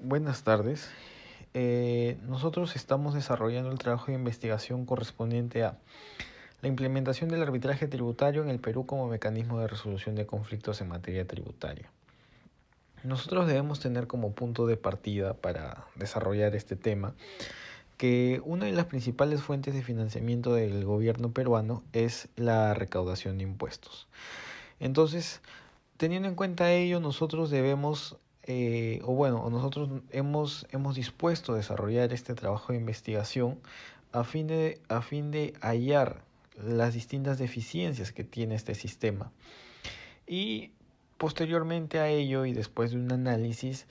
Buenas tardes. Nosotros estamos desarrollando el trabajo de investigación correspondiente a la implementación del arbitraje tributario en el Perú como mecanismo de resolución de conflictos en materia tributaria. Nosotros debemos tener como punto de partida para desarrollar este tema que una de las principales fuentes de financiamiento del gobierno peruano es la recaudación de impuestos. Entonces, teniendo en cuenta ello, nosotros debemos, nosotros hemos dispuesto a desarrollar este trabajo de investigación a fin de hallar las distintas deficiencias que tiene este sistema. Y posteriormente a ello y después de un análisis,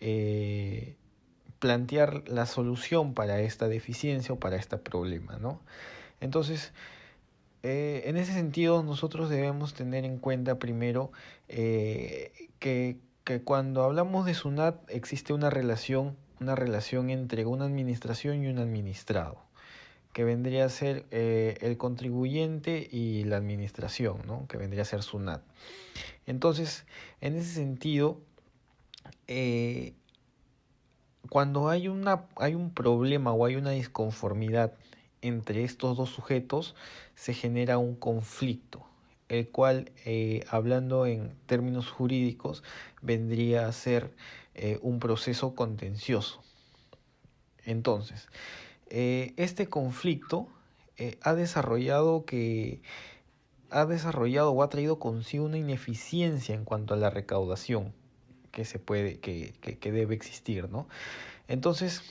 eh, plantear la solución para esta deficiencia o para este problema, ¿no? Entonces, en ese sentido, nosotros debemos tener en cuenta primero que cuando hablamos de SUNAT existe una relación entre una administración y un administrado, que vendría a ser el contribuyente y la administración, ¿no? Que vendría a ser SUNAT. Entonces, en ese sentido, eh, cuando hay un problema o hay una disconformidad entre estos dos sujetos, se genera un conflicto, el cual, hablando en términos jurídicos, vendría a ser un proceso contencioso. Entonces, este conflicto ha desarrollado o ha traído consigo una ineficiencia en cuanto a la recaudación que debe existir, ¿no? Entonces,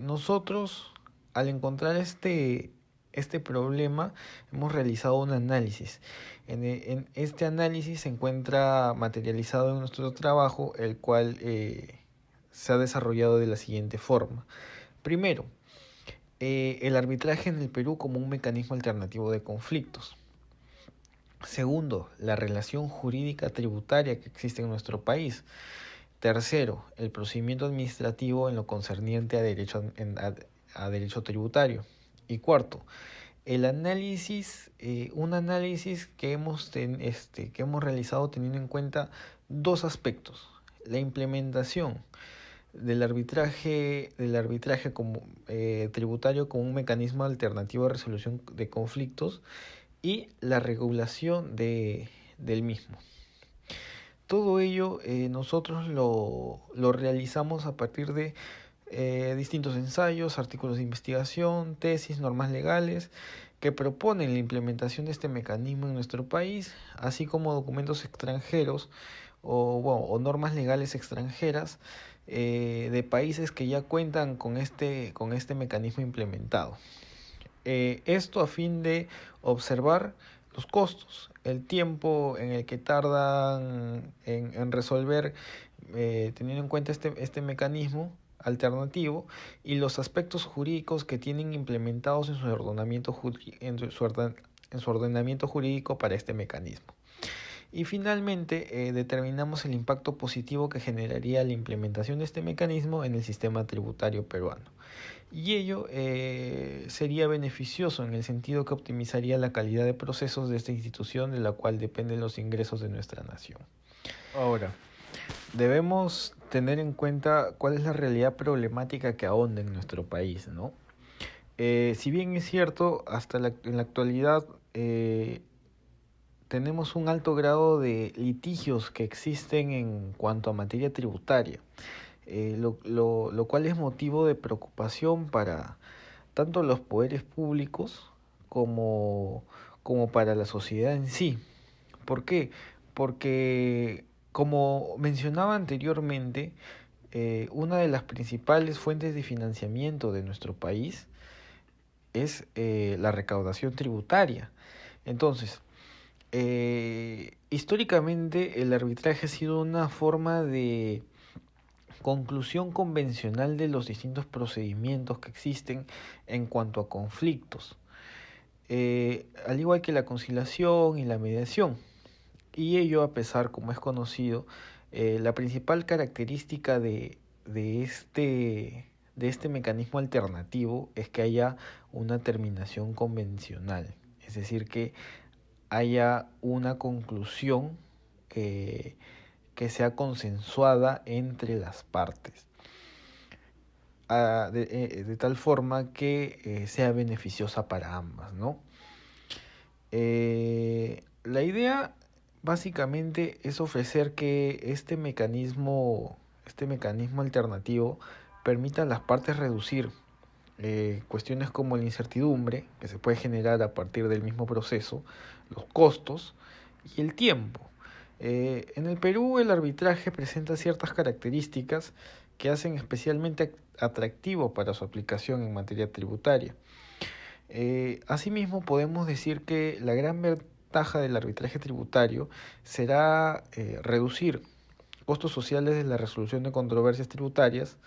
nosotros al encontrar este problema hemos realizado un análisis. En este análisis se encuentra materializado en nuestro trabajo, el cual se ha desarrollado de la siguiente forma. Primero, el arbitraje en el Perú como un mecanismo alternativo de conflictos. Segundo, la relación jurídica tributaria que existe en nuestro país. Tercero, el procedimiento administrativo en lo concerniente a derecho tributario. Y cuarto, un análisis que hemos realizado teniendo en cuenta dos aspectos: la implementación del arbitraje tributario como un mecanismo alternativo de resolución de conflictos y la regulación del mismo. Todo ello nosotros lo realizamos a partir de distintos ensayos, artículos de investigación, tesis, normas legales que proponen la implementación de este mecanismo en nuestro país, así como documentos extranjeros o normas legales extranjeras de países que ya cuentan con este mecanismo implementado. Esto a fin de observar los costos, el tiempo en el que tardan en resolver, teniendo en cuenta este mecanismo alternativo, y los aspectos jurídicos que tienen implementados en su ordenamiento jurídico para este mecanismo. Y finalmente, determinamos el impacto positivo que generaría la implementación de este mecanismo en el sistema tributario peruano. Y ello sería beneficioso en el sentido que optimizaría la calidad de procesos de esta institución de la cual dependen los ingresos de nuestra nación. Ahora, debemos tener en cuenta cuál es la realidad problemática que ahonda en nuestro país, ¿no? Si bien es cierto, en la actualidad tenemos un alto grado de litigios que existen en cuanto a materia tributaria, lo cual es motivo de preocupación para tanto los poderes públicos como, como para la sociedad en sí. ¿Por qué? Porque, como mencionaba anteriormente, una de las principales fuentes de financiamiento de nuestro país es la recaudación tributaria. Entonces, históricamente el arbitraje ha sido una forma de conclusión convencional de los distintos procedimientos que existen en cuanto a conflictos, al igual que la conciliación y la mediación. Y ello a pesar, como es conocido, la principal característica de este mecanismo alternativo es que haya una terminación convencional, es decir, que haya una conclusión eh, que sea consensuada entre las partes, de tal forma que sea beneficiosa para ambas, ¿no? La idea básicamente es ofrecer que este mecanismo alternativo permita a las partes reducir cuestiones como la incertidumbre que se puede generar a partir del mismo proceso, los costos y el tiempo. En el Perú el arbitraje presenta ciertas características que hacen especialmente atractivo para su aplicación en materia tributaria. Asimismo, podemos decir que la gran ventaja del arbitraje tributario será reducir costos sociales de la resolución de controversias tributarias,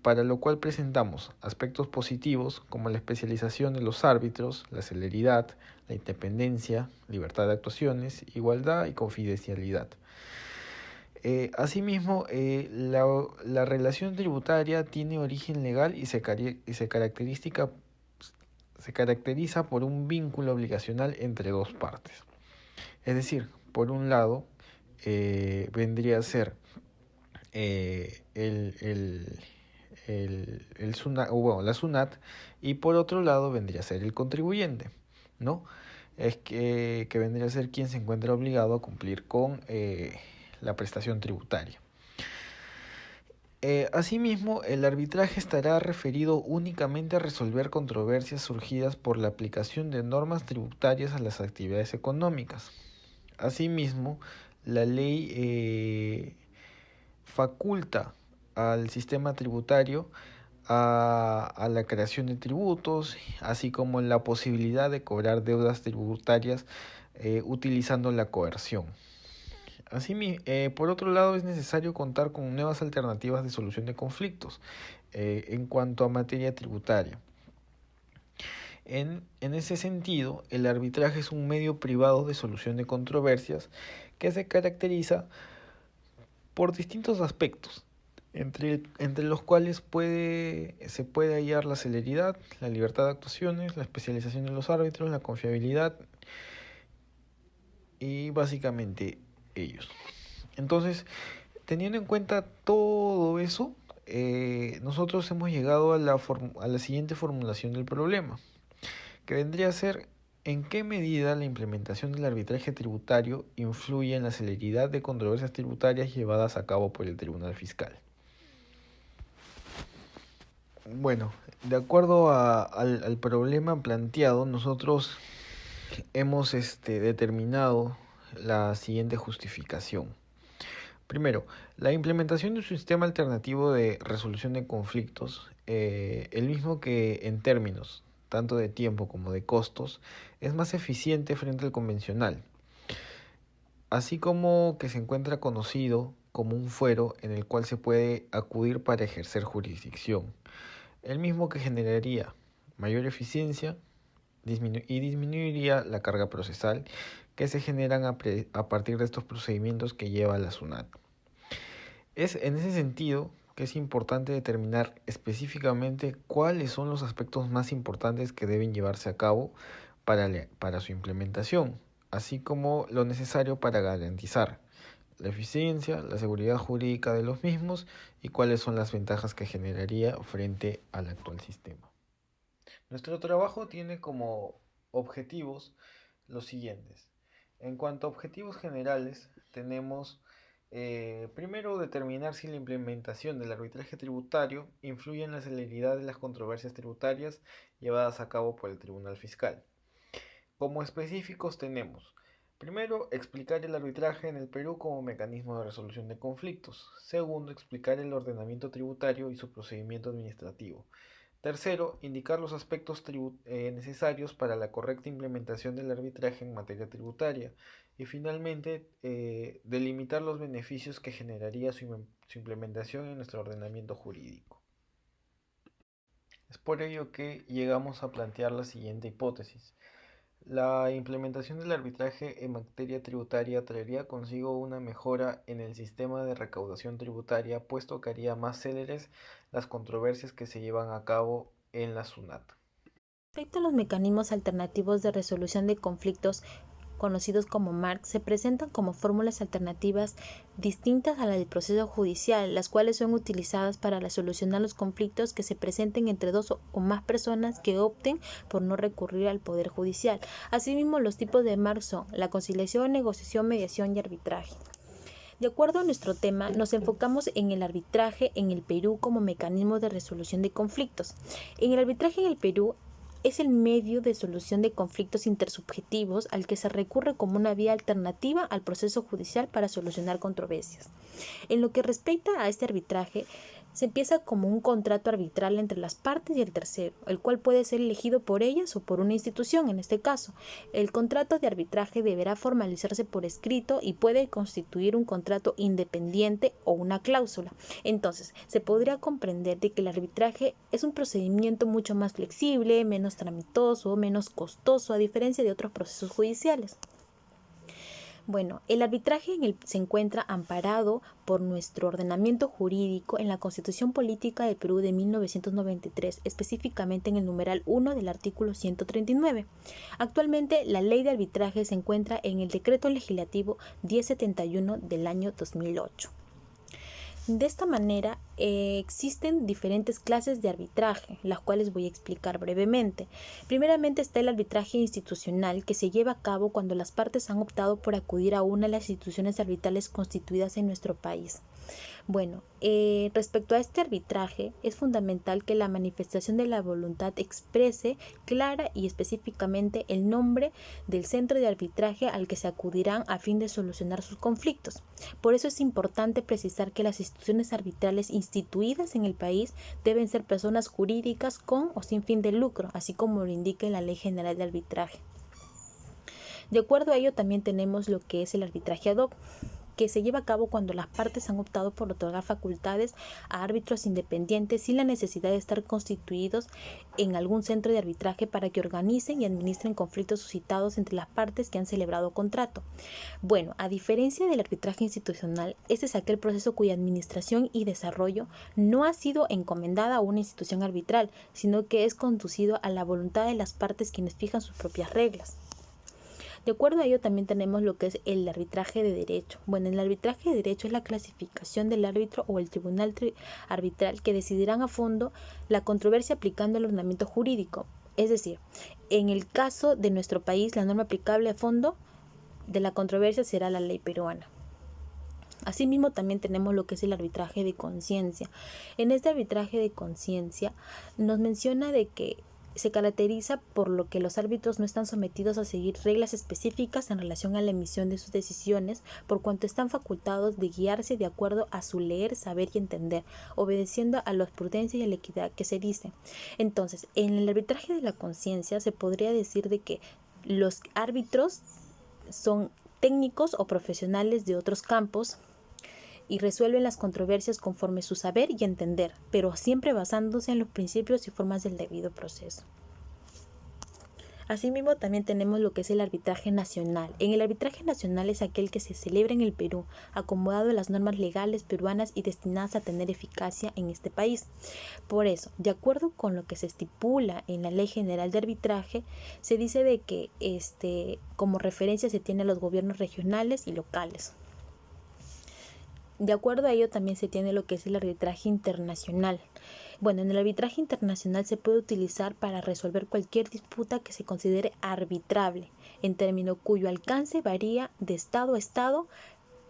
para lo cual presentamos aspectos positivos como la especialización de los árbitros, la celeridad, la independencia, libertad de actuaciones, igualdad y confidencialidad. Asimismo, la relación tributaria tiene origen legal y se caracteriza por un vínculo obligacional entre dos partes. Es decir, por un lado, vendría a ser la SUNAT, y por otro lado vendría a ser el contribuyente, ¿no? Es que vendría a ser quien se encuentra obligado a cumplir con la prestación tributaria. Asimismo, el arbitraje estará referido únicamente a resolver controversias surgidas por la aplicación de normas tributarias a las actividades económicas. Asimismo, la ley faculta al sistema tributario a la creación de tributos, así como la posibilidad de cobrar deudas tributarias utilizando la coerción. Por otro lado, es necesario contar con nuevas alternativas de solución de conflictos en cuanto a materia tributaria. En ese sentido, el arbitraje es un medio privado de solución de controversias que se caracteriza por distintos aspectos, entre los cuales se puede hallar la celeridad, la libertad de actuaciones, la especialización de los árbitros, la confiabilidad y básicamente ellos. Entonces, teniendo en cuenta todo eso, nosotros hemos llegado a la siguiente formulación del problema, que vendría a ser: ¿en qué medida la implementación del arbitraje tributario influye en la celeridad de controversias tributarias llevadas a cabo por el Tribunal Fiscal? Bueno, de acuerdo al problema planteado, nosotros hemos determinado la siguiente justificación. Primero, la implementación de un sistema alternativo de resolución de conflictos, el mismo que en términos tanto de tiempo como de costos, es más eficiente frente al convencional, así como que se encuentra conocido como un fuero en el cual se puede acudir para ejercer jurisdicción, el mismo que generaría mayor eficiencia y disminuiría la carga procesal que se generan a partir de estos procedimientos que lleva la SUNAT. Es en ese sentido que es importante determinar específicamente cuáles son los aspectos más importantes que deben llevarse a cabo para su implementación, así como lo necesario para garantizar la eficiencia, la seguridad jurídica de los mismos y cuáles son las ventajas que generaría frente al actual sistema. Nuestro trabajo tiene como objetivos los siguientes. En cuanto a objetivos generales, tenemos primero determinar si la implementación del arbitraje tributario influye en la celeridad de las controversias tributarias llevadas a cabo por el Tribunal Fiscal. Como específicos tenemos: primero, explicar el arbitraje en el Perú como mecanismo de resolución de conflictos. Segundo, explicar el ordenamiento tributario y su procedimiento administrativo. Tercero, indicar los aspectos necesarios para la correcta implementación del arbitraje en materia tributaria. Y finalmente, delimitar los beneficios que generaría su implementación en nuestro ordenamiento jurídico. Es por ello que llegamos a plantear la siguiente hipótesis. La implementación del arbitraje en materia tributaria traería consigo una mejora en el sistema de recaudación tributaria, puesto que haría más céleres las controversias que se llevan a cabo en la SUNAT. Respecto a los mecanismos alternativos de resolución de conflictos, conocidos como MARC, se presentan como fórmulas alternativas distintas a la del proceso judicial, las cuales son utilizadas para solucionar los conflictos que se presenten entre dos o más personas que opten por no recurrir al Poder Judicial. Asimismo, los tipos de MARC son la conciliación, negociación, mediación y arbitraje. De acuerdo a nuestro tema, nos enfocamos en el arbitraje en el Perú como mecanismo de resolución de conflictos. En el arbitraje en el Perú es el medio de solución de conflictos intersubjetivos al que se recurre como una vía alternativa al proceso judicial para solucionar controversias. En lo que respecta a este arbitraje, se empieza como un contrato arbitral entre las partes y el tercero, el cual puede ser elegido por ellas o por una institución. En este caso, el contrato de arbitraje deberá formalizarse por escrito y puede constituir un contrato independiente o una cláusula. Entonces, se podría comprender de que el arbitraje es un procedimiento mucho más flexible, menos tramitoso, menos costoso, a diferencia de otros procesos judiciales. Bueno, el arbitraje se encuentra amparado por nuestro ordenamiento jurídico en la Constitución Política del Perú de 1993, específicamente en el numeral 1 del artículo 139. Actualmente, la ley de arbitraje se encuentra en el Decreto Legislativo 1071 del año 2008. De esta manera, existen diferentes clases de arbitraje, las cuales voy a explicar brevemente. Primeramente está el arbitraje institucional, que se lleva a cabo cuando las partes han optado por acudir a una de las instituciones arbitrales constituidas en nuestro país. Bueno, respecto a este arbitraje, es fundamental que la manifestación de la voluntad exprese clara y específicamente el nombre del centro de arbitraje al que se acudirán a fin de solucionar sus conflictos. Por eso es importante precisar que las instituciones arbitrales instituidas en el país deben ser personas jurídicas con o sin fin de lucro, así como lo indica en la Ley General de Arbitraje. De acuerdo a ello, también tenemos lo que es el arbitraje ad hoc, que se lleva a cabo cuando las partes han optado por otorgar facultades a árbitros independientes sin la necesidad de estar constituidos en algún centro de arbitraje para que organicen y administren conflictos suscitados entre las partes que han celebrado contrato. Bueno, a diferencia del arbitraje institucional, este es aquel proceso cuya administración y desarrollo no ha sido encomendada a una institución arbitral, sino que es conducido a la voluntad de las partes quienes fijan sus propias reglas. De acuerdo a ello también tenemos lo que es el arbitraje de derecho. Bueno, el arbitraje de derecho es la clasificación del árbitro o el tribunal arbitral que decidirán a fondo la controversia aplicando el ordenamiento jurídico. Es decir, en el caso de nuestro país, la norma aplicable a fondo de la controversia será la ley peruana. Asimismo, también tenemos lo que es el arbitraje de conciencia. En este arbitraje de conciencia nos menciona de que se caracteriza por lo que los árbitros no están sometidos a seguir reglas específicas en relación a la emisión de sus decisiones, por cuanto están facultados de guiarse de acuerdo a su leer, saber y entender, obedeciendo a la prudencia y a la equidad que se dice. Entonces, en el arbitraje de la conciencia se podría decir de que los árbitros son técnicos o profesionales de otros campos y resuelven las controversias conforme su saber y entender, pero siempre basándose en los principios y formas del debido proceso. Asimismo, también tenemos lo que es el arbitraje nacional. En el arbitraje nacional es aquel que se celebra en el Perú, acomodado a las normas legales peruanas y destinadas a tener eficacia en este país. Por eso, de acuerdo con lo que se estipula en la Ley General de Arbitraje, se dice de que como referencia se tiene a los gobiernos regionales y locales. De acuerdo a ello también se tiene lo que es el arbitraje internacional. Bueno, en el arbitraje internacional se puede utilizar para resolver cualquier disputa que se considere arbitrable, en término cuyo alcance varía de estado a estado,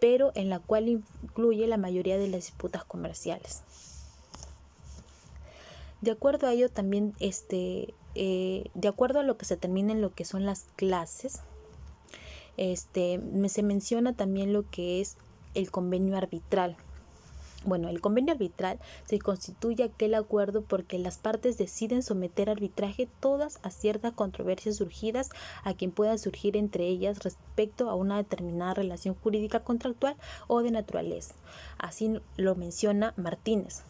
pero en la cual incluye la mayoría de las disputas comerciales. De acuerdo a ello también, de acuerdo a lo que se determina en lo que son las clases, se menciona también lo que es el convenio arbitral. Bueno, el convenio arbitral se constituye aquel acuerdo porque las partes deciden someter a arbitraje todas a ciertas controversias surgidas a quien puedan surgir entre ellas respecto a una determinada relación jurídica contractual o de naturaleza. Así lo menciona Martínez.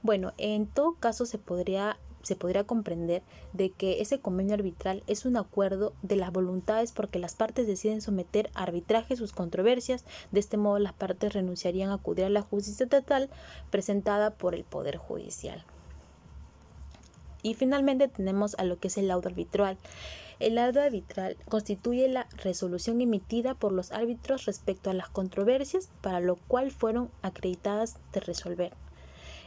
Bueno, en todo caso se podría comprender de que ese convenio arbitral es un acuerdo de las voluntades porque las partes deciden someter a arbitraje sus controversias. De este modo las partes renunciarían a acudir a la justicia estatal presentada por el Poder Judicial. Y finalmente tenemos a lo que es el laudo arbitral. El laudo arbitral constituye la resolución emitida por los árbitros respecto a las controversias para lo cual fueron acreditadas de resolver.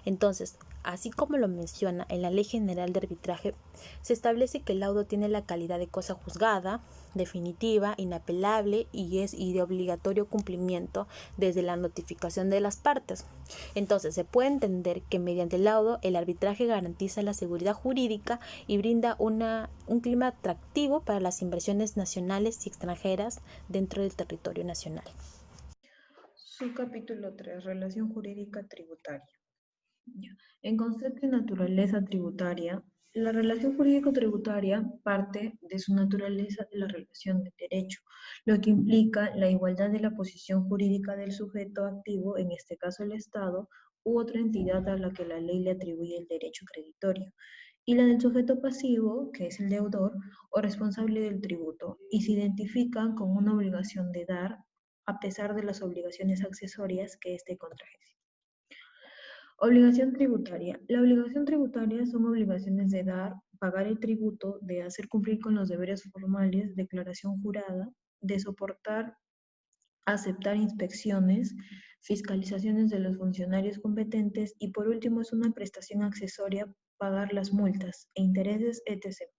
Entonces, así como lo menciona en la Ley General de Arbitraje, se establece que el laudo tiene la calidad de cosa juzgada, definitiva, inapelable y de obligatorio cumplimiento desde la notificación de las partes. Entonces, se puede entender que mediante el laudo el arbitraje garantiza la seguridad jurídica y brinda un clima atractivo para las inversiones nacionales y extranjeras dentro del territorio nacional. Subcapítulo 3. Relación jurídica tributaria. En concepto y naturaleza tributaria, la relación jurídico-tributaria parte de su naturaleza de la relación de derecho, lo que implica la igualdad de la posición jurídica del sujeto activo, en este caso el Estado, u otra entidad a la que la ley le atribuye el derecho creditorio, y la del sujeto pasivo, que es el deudor o responsable del tributo, y se identifican con una obligación de dar, a pesar de las obligaciones accesorias que éste contrae. Obligación tributaria. La obligación tributaria son obligaciones de dar, pagar el tributo, de hacer cumplir con los deberes formales, declaración jurada, de soportar, aceptar inspecciones, fiscalizaciones de los funcionarios competentes y por último es una prestación accesoria, pagar las multas e intereses, etc.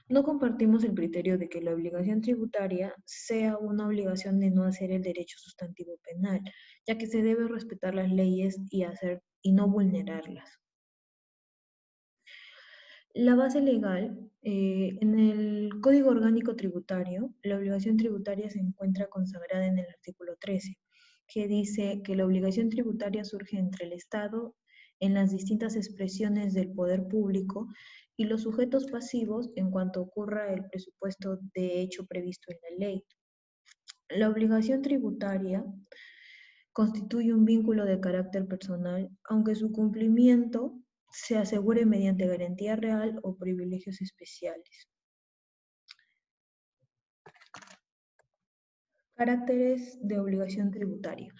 No compartimos el criterio de que la obligación tributaria sea una obligación de no hacer el derecho sustantivo penal, ya que se debe respetar las leyes y no vulnerarlas. La base legal, en el Código Orgánico Tributario, la obligación tributaria se encuentra consagrada en el artículo 13, que dice que la obligación tributaria surge entre el Estado en las distintas expresiones del poder público y los sujetos pasivos en cuanto ocurra el presupuesto de hecho previsto en la ley. La obligación tributaria constituye un vínculo de carácter personal, aunque su cumplimiento se asegure mediante garantía real o privilegios especiales. Caracteres de obligación tributaria.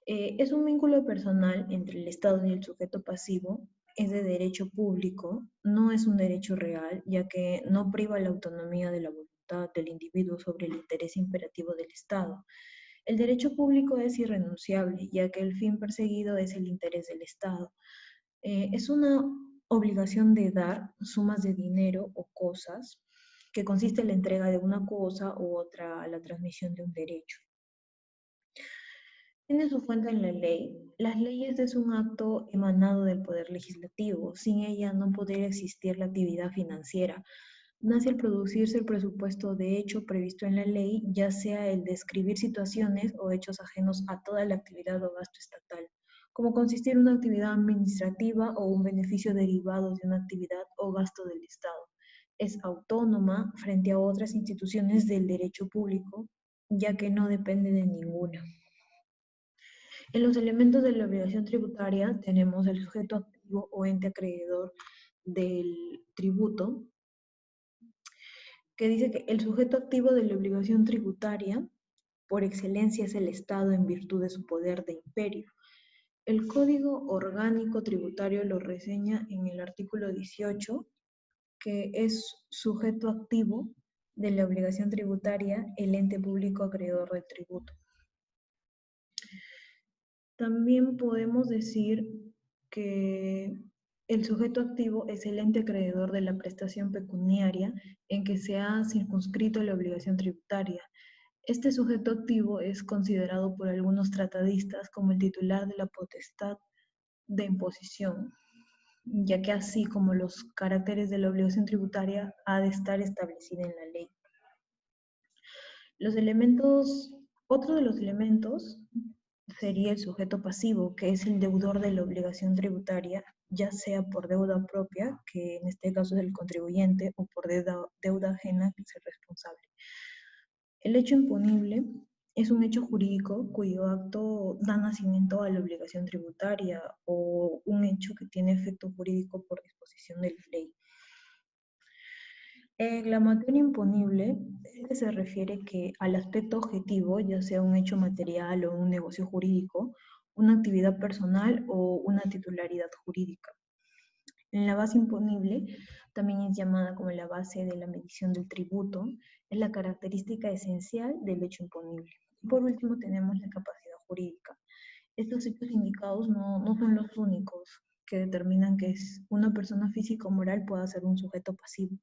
Es un vínculo personal entre el Estado y el sujeto pasivo, es de derecho público, no es un derecho real, ya que no priva la autonomía de la voluntad del individuo sobre el interés imperativo del Estado. El derecho público es irrenunciable, ya que el fin perseguido es el interés del Estado. Es una obligación de dar sumas de dinero o cosas, que consiste en la entrega de una cosa u otra a la transmisión de un derecho. Tiene su fuente en la ley. Las leyes es un acto emanado del poder legislativo. Sin ella no podría existir la actividad financiera. Nace al producirse el presupuesto de hecho previsto en la ley, ya sea el describir situaciones o hechos ajenos a toda la actividad o gasto estatal, como consistir una actividad administrativa o un beneficio derivado de una actividad o gasto del Estado. Es autónoma frente a otras instituciones del derecho público, ya que no depende de ninguna. En los elementos de la obligación tributaria tenemos el sujeto activo o ente acreedor del tributo, que dice que el sujeto activo de la obligación tributaria por excelencia es el Estado en virtud de su poder de imperio. El Código Orgánico Tributario lo reseña en el artículo 18, que es sujeto activo de la obligación tributaria el ente público acreedor del tributo. También podemos decir que el sujeto activo es el ente acreedor de la prestación pecuniaria en que se ha circunscrito la obligación tributaria. Este sujeto activo es considerado por algunos tratadistas como el titular de la potestad de imposición, ya que así como los caracteres de la obligación tributaria ha de estar establecida en la ley. Otro de los elementos sería el sujeto pasivo, que es el deudor de la obligación tributaria, ya sea por deuda propia, que en este caso es el contribuyente, o por deuda ajena, que es el responsable. El hecho imponible es un hecho jurídico cuyo acto da nacimiento a la obligación tributaria o un hecho que tiene efecto jurídico por disposición de la ley. En la materia imponible se refiere al aspecto objetivo, ya sea un hecho material o un negocio jurídico, una actividad personal o una titularidad jurídica. La base imponible, también es llamada como la base de la medición del tributo, es la característica esencial del hecho imponible. Y por último tenemos la capacidad jurídica. Estos hechos indicados no son los únicos que determinan que una persona física o moral pueda ser un sujeto pasivo.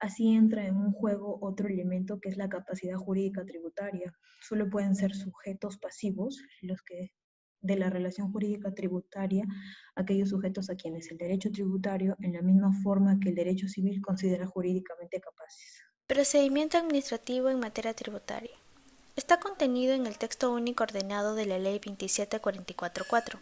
Así entra en un juego otro elemento que es la capacidad jurídica tributaria. Solo pueden ser sujetos pasivos los que de la relación jurídica tributaria aquellos sujetos a quienes el derecho tributario, en la misma forma que el derecho civil, considera jurídicamente capaces. Procedimiento administrativo en materia tributaria. Está contenido en el texto único ordenado de la Ley 27444,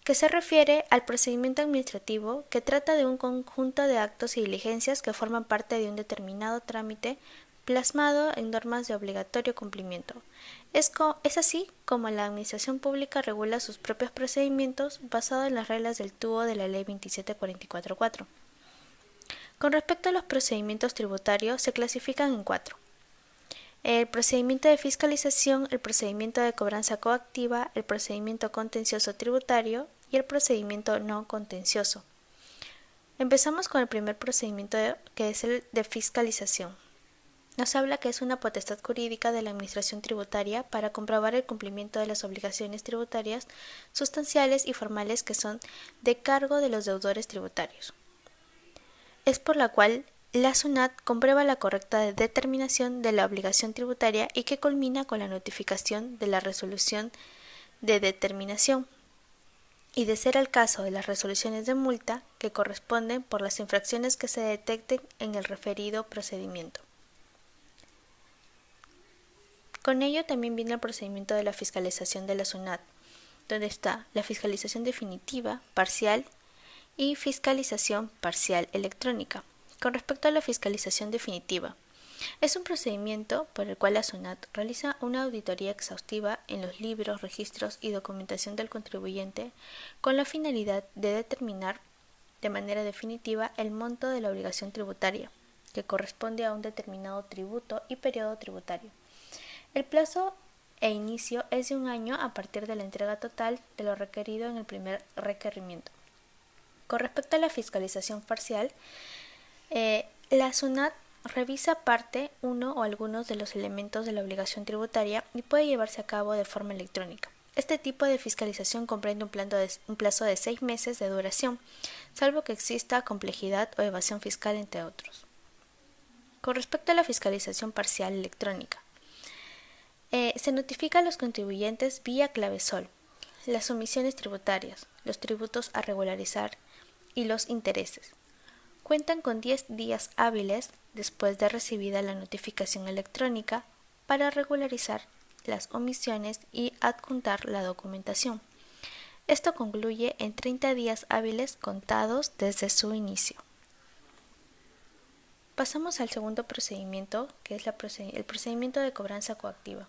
que se refiere al procedimiento administrativo que trata de un conjunto de actos y diligencias que forman parte de un determinado trámite plasmado en normas de obligatorio cumplimiento. Es así como la Administración Pública regula sus propios procedimientos basado en las reglas del TUO de la Ley 27444. Con respecto a los procedimientos tributarios, se clasifican en 4. El procedimiento de fiscalización, el procedimiento de cobranza coactiva, el procedimiento contencioso tributario y el procedimiento no contencioso. Empezamos con el primer procedimiento, que es el de fiscalización. Nos habla que es una potestad jurídica de la Administración Tributaria para comprobar el cumplimiento de las obligaciones tributarias sustanciales y formales que son de cargo de los deudores tributarios. Es por la cual la SUNAT comprueba la correcta determinación de la obligación tributaria y que culmina con la notificación de la resolución de determinación y, de ser el caso, de las resoluciones de multa que corresponden por las infracciones que se detecten en el referido procedimiento. Con ello también viene el procedimiento de la fiscalización de la SUNAT, donde está la fiscalización definitiva, parcial y fiscalización parcial electrónica. Con respecto a la fiscalización definitiva, es un procedimiento por el cual la SUNAT realiza una auditoría exhaustiva en los libros, registros y documentación del contribuyente con la finalidad de determinar de manera definitiva el monto de la obligación tributaria, que corresponde a un determinado tributo y periodo tributario. El plazo e inicio es de 1 año a partir de la entrega total de lo requerido en el primer requerimiento. Con respecto a la fiscalización parcial, la SUNAT revisa parte, uno o algunos de los elementos de la obligación tributaria y puede llevarse a cabo de forma electrónica. Este tipo de fiscalización comprende un plazo de 6 meses de duración, salvo que exista complejidad o evasión fiscal, entre otros. Con respecto a la fiscalización parcial electrónica, se notifica a los contribuyentes vía clavesol las omisiones tributarias, los tributos a regularizar y los intereses. Cuentan con 10 días hábiles después de recibida la notificación electrónica para regularizar las omisiones y adjuntar la documentación. Esto concluye en 30 días hábiles contados desde su inicio. Pasamos al segundo procedimiento, que es el procedimiento de cobranza coactiva.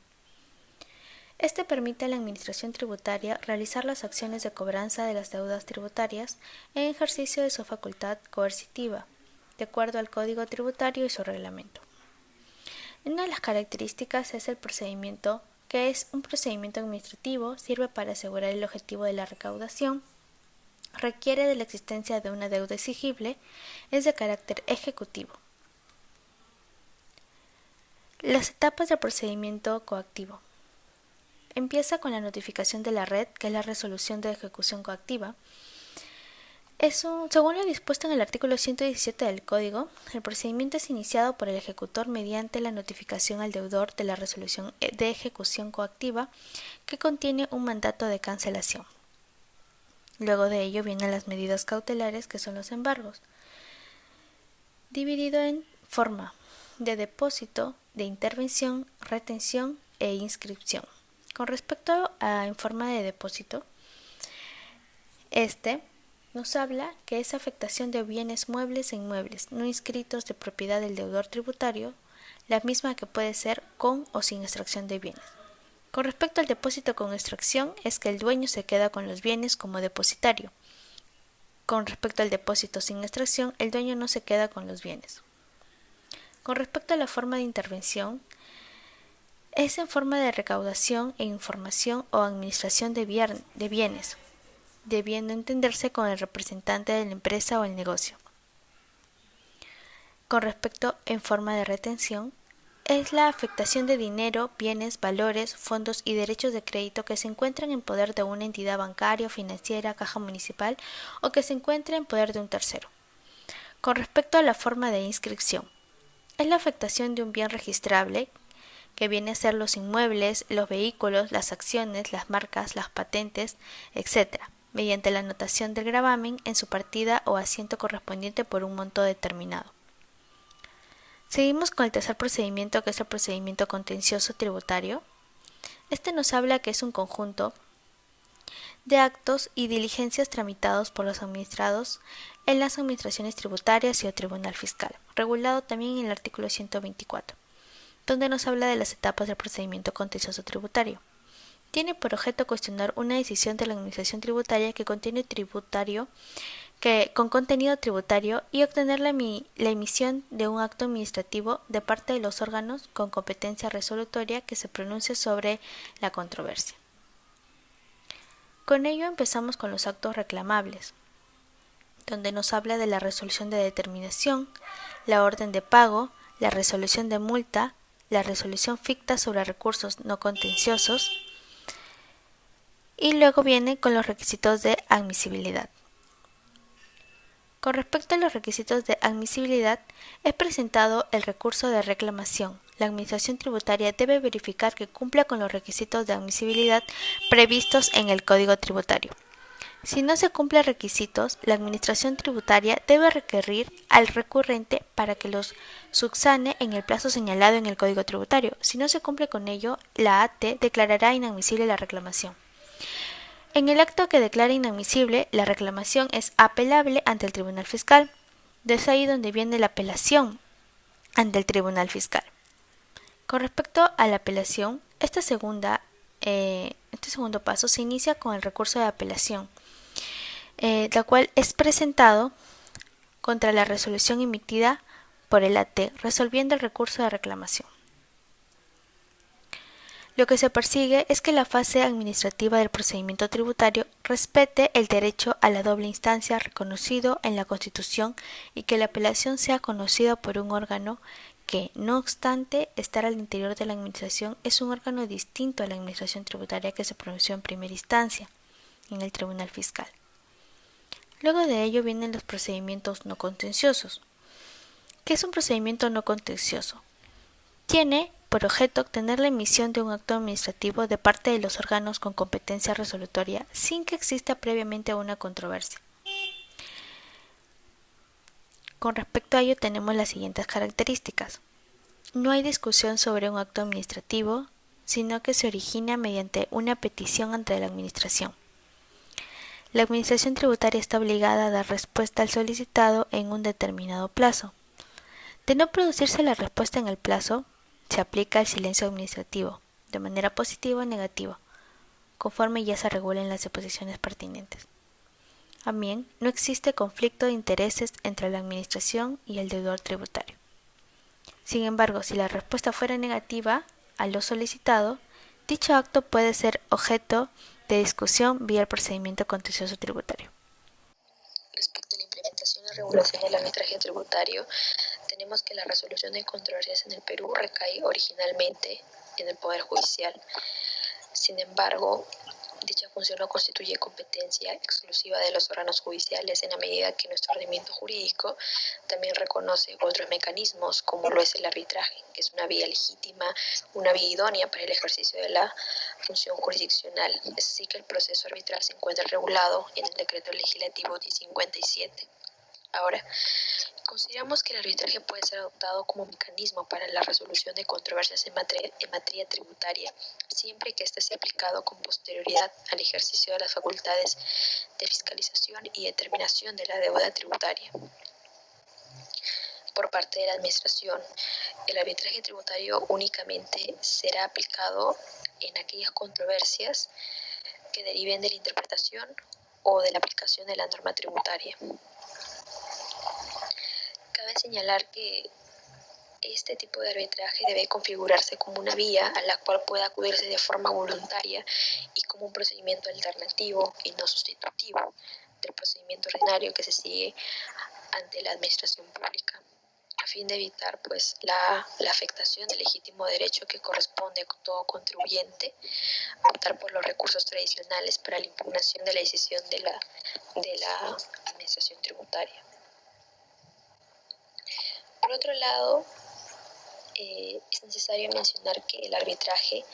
Este permite a la Administración Tributaria realizar las acciones de cobranza de las deudas tributarias en ejercicio de su facultad coercitiva, de acuerdo al Código Tributario y su reglamento. Una de las características es el procedimiento, que es un procedimiento administrativo, sirve para asegurar el objetivo de la recaudación, requiere de la existencia de una deuda exigible, es de carácter ejecutivo. Las etapas del procedimiento coactivo. Empieza con la notificación de la red, que es la resolución de ejecución coactiva. Según lo dispuesto en el artículo 117 del Código, el procedimiento es iniciado por el ejecutor mediante la notificación al deudor de la resolución de ejecución coactiva, que contiene un mandato de cancelación. Luego de ello vienen las medidas cautelares, que son los embargos, dividido en forma de depósito, de intervención, retención e inscripción. Con respecto a en forma de depósito, nos habla que es afectación de bienes muebles e inmuebles no inscritos de propiedad del deudor tributario, la misma que puede ser con o sin extracción de bienes. Con respecto al depósito con extracción, es que el dueño se queda con los bienes como depositario. Con respecto al depósito sin extracción, el dueño no se queda con los bienes. Con respecto a la forma de intervención, es en forma de recaudación e información o administración de bienes. debiendo entenderse con el representante de la empresa o el negocio. Con respecto en forma de retención, es la afectación de dinero, bienes, valores, fondos y derechos de crédito que se encuentran en poder de una entidad bancaria o financiera, caja municipal o que se encuentre en poder de un tercero. Con respecto a la forma de inscripción, es la afectación de un bien registrable que viene a ser los inmuebles, los vehículos, las acciones, las marcas, las patentes, etc., mediante la anotación del gravamen en su partida o asiento correspondiente por un monto determinado. Seguimos con el tercer procedimiento, que es el procedimiento contencioso tributario. Este nos habla que es un conjunto de actos y diligencias tramitados por los administrados en las administraciones tributarias y el Tribunal Fiscal, regulado también en el artículo 124, donde nos habla de las etapas del procedimiento contencioso tributario. Tiene por objeto cuestionar una decisión de la administración tributaria con contenido tributario y obtener la emisión de un acto administrativo de parte de los órganos con competencia resolutoria que se pronuncie sobre la controversia. Con ello empezamos con los actos reclamables, donde nos habla de la resolución de determinación, la orden de pago, la resolución de multa, la resolución ficta sobre recursos no contenciosos, y luego viene con los requisitos de admisibilidad. Con respecto a los requisitos de admisibilidad, es presentado el recurso de reclamación. La Administración Tributaria debe verificar que cumpla con los requisitos de admisibilidad previstos en el Código Tributario. Si no se cumplen requisitos, la Administración Tributaria debe requerir al recurrente para que los subsane en el plazo señalado en el Código Tributario. Si no se cumple con ello, la AT declarará inadmisible la reclamación. En el acto que declara inadmisible, la reclamación es apelable ante el Tribunal Fiscal. Es ahí donde viene la apelación ante el Tribunal Fiscal. Con respecto a la apelación, este segundo paso se inicia con el recurso de apelación, la cual es presentado contra la resolución emitida por el AT, resolviendo el recurso de reclamación. Lo que se persigue es que la fase administrativa del procedimiento tributario respete el derecho a la doble instancia reconocido en la Constitución y que la apelación sea conocida por un órgano que, no obstante estar al interior de la Administración, es un órgano distinto a la Administración Tributaria que se pronunció en primera instancia en el Tribunal Fiscal. Luego de ello vienen los procedimientos no contenciosos. ¿Qué es un procedimiento no contencioso? Tiene por objeto obtener la emisión de un acto administrativo de parte de los órganos con competencia resolutoria sin que exista previamente una controversia. Con respecto a ello tenemos las siguientes características. No hay discusión sobre un acto administrativo, sino que se origina mediante una petición ante la Administración. La Administración Tributaria está obligada a dar respuesta al solicitado en un determinado plazo. De no producirse la respuesta en el plazo, se aplica el silencio administrativo, de manera positiva o negativa, conforme ya se regulen las disposiciones pertinentes. También no existe conflicto de intereses entre la Administración y el deudor tributario. Sin embargo, si la respuesta fuera negativa a lo solicitado, dicho acto puede ser objeto de discusión vía el procedimiento contencioso tributario. Respecto a la implementación y regulación del arbitraje tributario, tenemos que la resolución de controversias en el Perú recae originalmente en el Poder Judicial. Sin embargo, dicha función no constituye competencia exclusiva de los órganos judiciales en la medida que nuestro ordenamiento jurídico también reconoce otros mecanismos, como lo es el arbitraje, que es una vía legítima, una vía idónea para el ejercicio de la función jurisdiccional. Es así que el proceso arbitral se encuentra regulado en el Decreto Legislativo 1057. Ahora, consideramos que el arbitraje puede ser adoptado como mecanismo para la resolución de controversias en materia tributaria, siempre que éste sea aplicado con posterioridad al ejercicio de las facultades de fiscalización y determinación de la deuda tributaria. Por parte de la Administración, el arbitraje tributario únicamente será aplicado en aquellas controversias que deriven de la interpretación o de la aplicación de la norma tributaria. Cabe señalar que Este tipo de arbitraje debe configurarse como una vía a la cual pueda acudirse de forma voluntaria y como un procedimiento alternativo y no sustitutivo del procedimiento ordinario que se sigue ante la administración pública, a fin de evitar pues la afectación del legítimo derecho que corresponde a todo contribuyente optar por los recursos tradicionales para la impugnación de la decisión de la administración tributaria. Por otro lado, es necesario mencionar que el arbitraje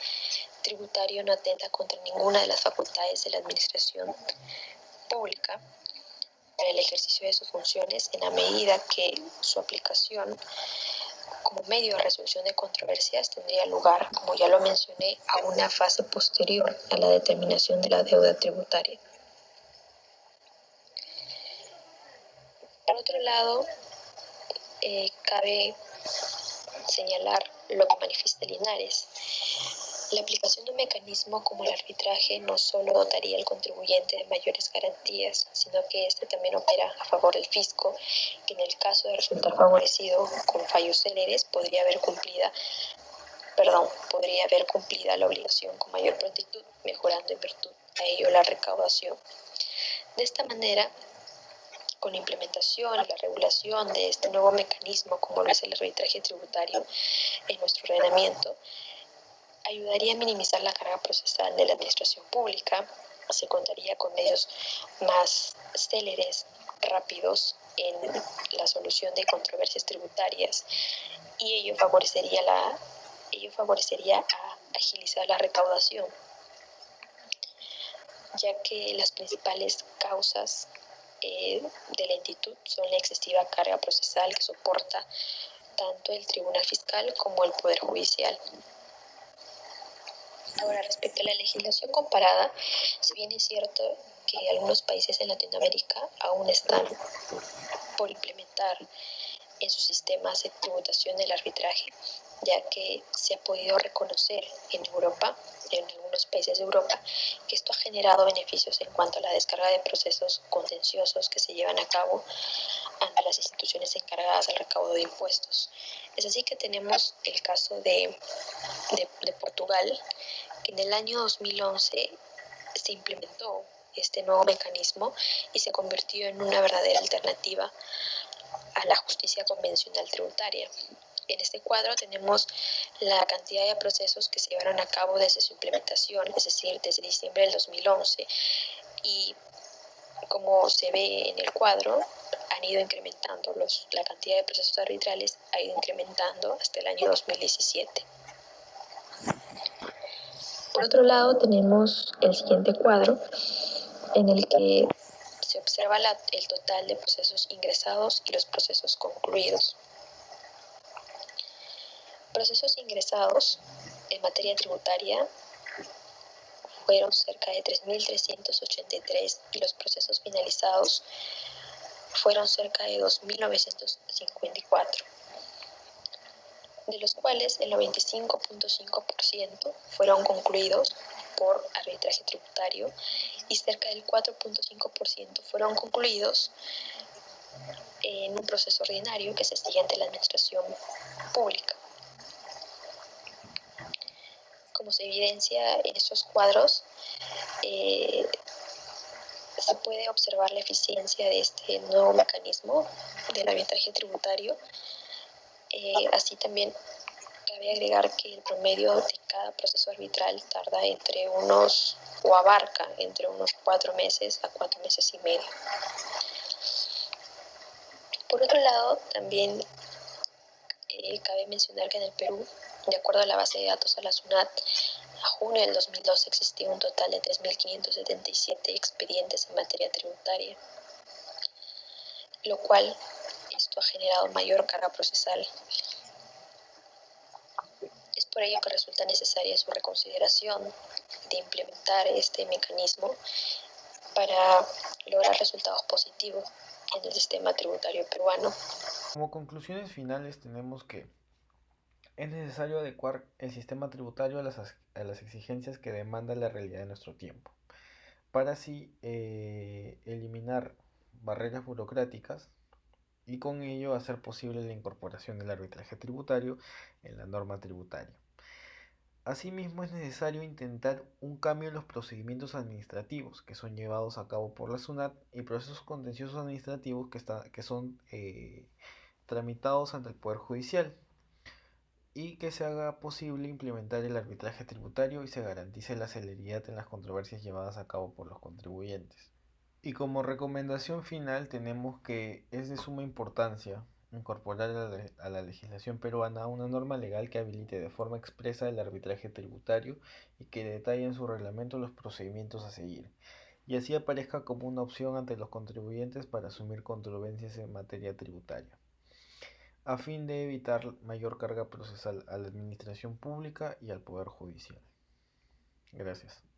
tributario no atenta contra ninguna de las facultades de la administración pública para el ejercicio de sus funciones en la medida que su aplicación como medio de resolución de controversias tendría lugar, como ya lo mencioné, a una fase posterior a la determinación de la deuda tributaria. Por otro lado, cabe señalar lo que manifiesta Linares. La aplicación de un mecanismo como el arbitraje no solo dotaría al contribuyente de mayores garantías, sino que este también opera a favor del fisco, que en el caso de resultar favorecido con fallos céleres podría ver cumplida la obligación con mayor prontitud, mejorando en virtud a ello la recaudación. De esta manera, con la implementación y la regulación de este nuevo mecanismo, como lo es el arbitraje tributario en nuestro ordenamiento, ayudaría a minimizar la carga procesal de la administración pública, se contaría con medios más céleres, rápidos en la solución de controversias tributarias y ello favorecería a agilizar la recaudación, ya que las principales causas de lentitud son la excesiva carga procesal que soporta tanto el Tribunal Fiscal como el Poder Judicial. Ahora, respecto a la legislación comparada, si bien es cierto que algunos países en Latinoamérica aún están por implementar en sus sistemas de tributación del arbitraje, ya que se ha podido reconocer en Europa, en algunos países de Europa, que esto ha generado beneficios en cuanto a la descarga de procesos contenciosos que se llevan a cabo ante las instituciones encargadas del recaudo de impuestos. Es así que tenemos el caso de Portugal, que en el año 2011 se implementó este nuevo mecanismo y se convirtió en una verdadera alternativa a la justicia convencional tributaria. En este cuadro tenemos la cantidad de procesos que se llevaron a cabo desde su implementación, es decir, desde diciembre del 2011. Y como se ve en el cuadro, han ido incrementando, la cantidad de procesos arbitrales ha ido incrementando hasta el año 2017. Por otro lado, tenemos el siguiente cuadro, en el que se observa el total de procesos ingresados y los procesos concluidos. Procesos ingresados en materia tributaria fueron cerca de 3.383 y los procesos finalizados fueron cerca de 2.954, de los cuales el 95.5% fueron concluidos por arbitraje tributario y cerca del 4.5% fueron concluidos en un proceso ordinario que se sigue ante la administración pública. Como se evidencia en estos cuadros, se puede observar la eficiencia de este nuevo mecanismo del arbitraje tributario. Así también cabe agregar que el promedio de cada proceso arbitral abarca entre unos 4 meses a 4 meses y medio. Por otro lado, también cabe mencionar que en el Perú, de acuerdo a la base de datos a la SUNAT, a junio del 2012 existía un total de 3.577 expedientes en materia tributaria, lo cual esto ha generado mayor carga procesal. Es por ello que resulta necesaria su reconsideración de implementar este mecanismo para lograr resultados positivos en el sistema tributario peruano. Como conclusiones finales tenemos que es necesario adecuar el sistema tributario a las exigencias que demanda la realidad de nuestro tiempo, para así eliminar barreras burocráticas y con ello hacer posible la incorporación del arbitraje tributario en la norma tributaria. Asimismo, es necesario intentar un cambio en los procedimientos administrativos que son llevados a cabo por la SUNAT y procesos contenciosos administrativos que son tramitados ante el Poder Judicial, y que se haga posible implementar el arbitraje tributario y se garantice la celeridad en las controversias llevadas a cabo por los contribuyentes. Y como recomendación final tenemos que es de suma importancia incorporar a la legislación peruana una norma legal que habilite de forma expresa el arbitraje tributario y que detalle en su reglamento los procedimientos a seguir, y así aparezca como una opción ante los contribuyentes para asumir controversias en materia tributaria, a fin de evitar mayor carga procesal a la administración pública y al Poder Judicial. Gracias.